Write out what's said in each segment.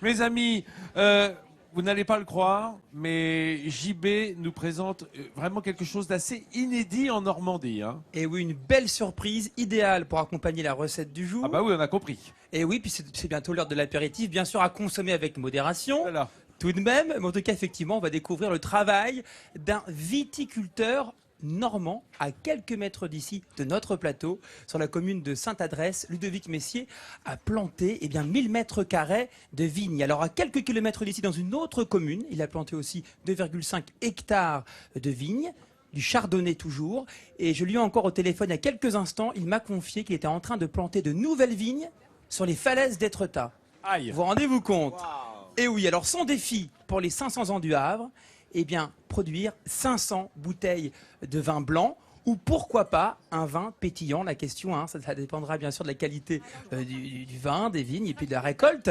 Mes amis, vous n'allez pas le croire, mais JB nous présente vraiment quelque chose d'assez inédit en Normandie. Hein. Et oui, une belle surprise, idéale pour accompagner la recette du jour. Ah bah oui, on a compris. Et oui, puis c'est bientôt l'heure de l'apéritif, bien sûr à consommer avec modération. Voilà. Tout de même, mais en tout cas, effectivement, on va découvrir le travail d'un viticulteur normand à quelques mètres d'ici de notre plateau, sur la commune de Sainte-Adresse. Ludovic Messier a planté 1000 mètres carrés de vignes. Alors à quelques kilomètres d'ici, dans une autre commune, il a planté aussi 2,5 hectares de vignes, du chardonnay toujours. Et je lui ai encore au téléphone il y a quelques instants, il m'a confié qu'il était en train de planter de nouvelles vignes sur les falaises d'Étretat. Aïe. Vous rendez-vous compte? Wow. Et oui, alors son défi pour les 500 ans du Havre, produire 500 bouteilles de vin blanc ou pourquoi pas un vin pétillant. La question, ça dépendra bien sûr de la qualité du vin, des vignes et puis de la récolte.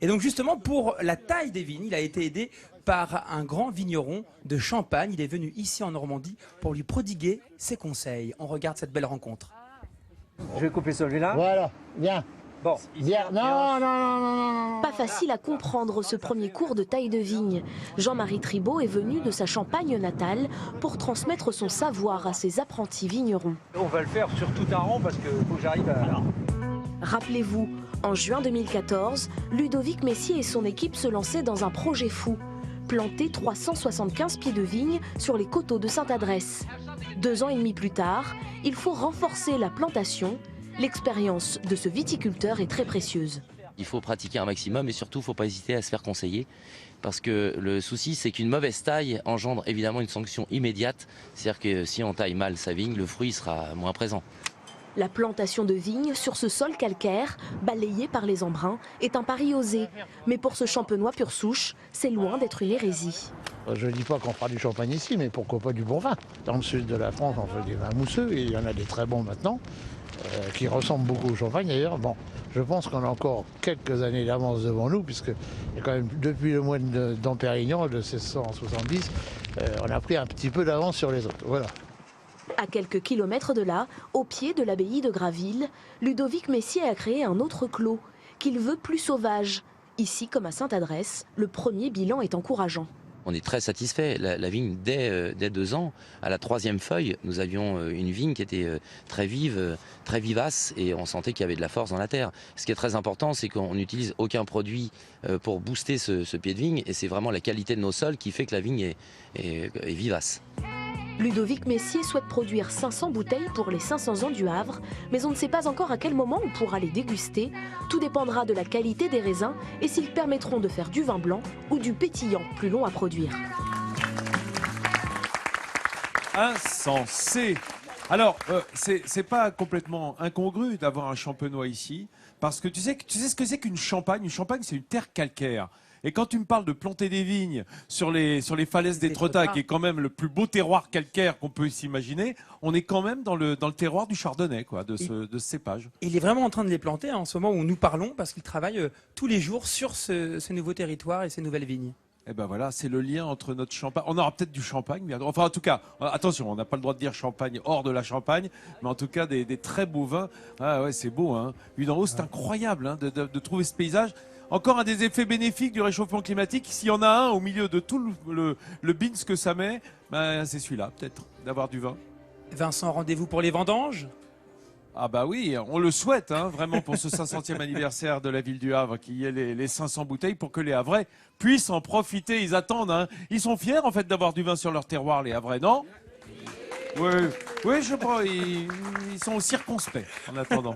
Et donc justement, pour la taille des vignes, il a été aidé par un grand vigneron de Champagne. Il est venu ici en Normandie pour lui prodiguer ses conseils. On regarde cette belle rencontre. Je vais couper celui-là. Voilà, bien. Bon. Bien. Non. Pas facile à comprendre ce premier cours de taille de vigne. Jean-Marie Tribault est venu de sa Champagne natale pour transmettre son savoir à ses apprentis vignerons. On va le faire sur tout un rond parce qu'il faut que j'arrive à... Rappelez-vous, en juin 2014, Ludovic Messier et son équipe se lançaient dans un projet fou. Planter 375 pieds de vigne sur les coteaux de Sainte-Adresse. 2 ans et demi plus tard, il faut renforcer la plantation. L'expérience de ce viticulteur est très précieuse. Il faut pratiquer un maximum et surtout, il ne faut pas hésiter à se faire conseiller. Parce que le souci, c'est qu'une mauvaise taille engendre évidemment une sanction immédiate. C'est-à-dire que si on taille mal sa vigne, le fruit sera moins présent. La plantation de vignes sur ce sol calcaire, balayé par les embruns, est un pari osé. Mais pour ce champenois pur souche, c'est loin d'être une hérésie. Je ne dis pas qu'on fera du champagne ici, mais pourquoi pas du bon vin. Dans le sud de la France, on fait des vins mousseux, et il y en a des très bons maintenant, qui ressemblent beaucoup au champagne d'ailleurs. Bon, je pense qu'on a encore quelques années d'avance devant nous, puisque quand même, depuis le mois d'Ampérignan, de 1670, on a pris un petit peu d'avance sur les autres. Voilà. À quelques kilomètres de là, au pied de l'abbaye de Graville, Ludovic Messier a créé un autre clos, qu'il veut plus sauvage. Ici, comme à Sainte-Adresse, le premier bilan est encourageant. On est très satisfait. La vigne, dès 2 ans, à la 3e feuille, nous avions une vigne qui était très vive, très vivace, et on sentait qu'il y avait de la force dans la terre. Ce qui est très important, c'est qu'on n'utilise aucun produit pour booster ce pied de vigne, et c'est vraiment la qualité de nos sols qui fait que la vigne est vivace. Ludovic Messier souhaite produire 500 bouteilles pour les 500 ans du Havre, mais on ne sait pas encore à quel moment on pourra les déguster. Tout dépendra de la qualité des raisins et s'ils permettront de faire du vin blanc ou du pétillant plus long à produire. Insensé. Alors, c'est pas complètement incongru d'avoir un champenois ici, parce que tu sais ce que c'est qu'une Champagne. Une Champagne, c'est une terre calcaire. Et quand tu me parles de planter des vignes sur les falaises d'Étretat, qui est quand même le plus beau terroir calcaire qu'on peut s'imaginer, on est quand même dans le terroir du chardonnay, quoi, de ce cépage. Il est vraiment en train de les planter en ce moment où nous parlons, parce qu'il travaille tous les jours sur ce nouveau territoire et ces nouvelles vignes. Et ben voilà, c'est le lien entre notre champagne. On aura peut-être du champagne, bientôt. Enfin en tout cas, attention, on n'a pas le droit de dire champagne hors de la Champagne, mais en tout cas des très beaux vins. Ah ouais, c'est beau, hein. Vu d'en haut, c'est incroyable hein, de trouver ce paysage. Encore un des effets bénéfiques du réchauffement climatique. S'il y en a un au milieu de tout le bins que ça met, ben, c'est celui-là, peut-être, d'avoir du vin. Vincent, rendez-vous pour les vendanges? Ah bah oui, on le souhaite, hein, vraiment, pour ce 500e anniversaire de la ville du Havre, qu'il y ait les 500 bouteilles pour que les Havrais puissent en profiter. Ils attendent, hein. Ils sont fiers, en fait, d'avoir du vin sur leur terroir, les Havrais, non ? Oui, je crois. Ils sont circonspects en attendant.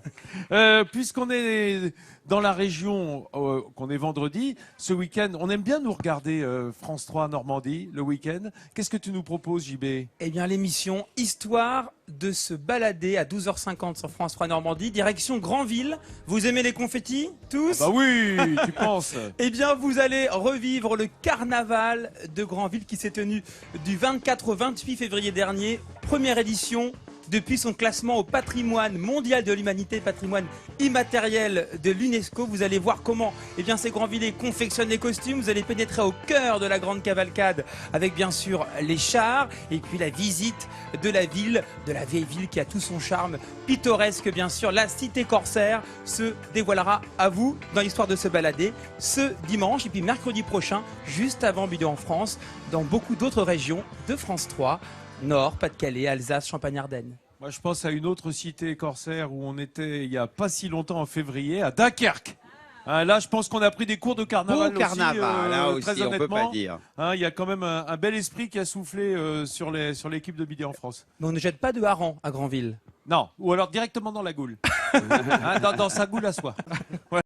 Puisqu'on est dans la région, qu'on est vendredi, ce week-end, on aime bien nous regarder France 3 Normandie le week-end. Qu'est-ce que tu nous proposes, JB ? Eh bien, l'émission Histoire de se balader à 12h50 sur France 3 Normandie, direction Granville. Vous aimez les confettis, tous ? Bah oui, tu penses ? Eh bien, vous allez revivre le carnaval de Granville qui s'est tenu du 24 au 28 février dernier. Première édition, depuis son classement au patrimoine mondial de l'humanité, patrimoine immatériel de l'UNESCO. Vous allez voir comment ces Grandvillais confectionnent les costumes. Vous allez pénétrer au cœur de la grande cavalcade avec bien sûr les chars et puis la visite de la ville, de la vieille ville qui a tout son charme pittoresque bien sûr. La cité corsaire se dévoilera à vous dans l'histoire de se balader ce dimanche et puis mercredi prochain, juste avant Budo en France, dans beaucoup d'autres régions de France 3. Nord, Pas-de-Calais, Alsace, Champagne-Ardenne. Moi, je pense à une autre cité corsaire où on était il n'y a pas si longtemps en février, à Dunkerque. Hein, là, je pense qu'on a pris des cours de carnaval Beau carnaval, là aussi, très on peut honnêtement. pas dire. Hein, il y a quand même un bel esprit qui a soufflé sur l'équipe de Bidet en France. Mais on ne jette pas de hareng à Granville. Non, ou alors directement dans la goule. Hein, dans sa goule à soi.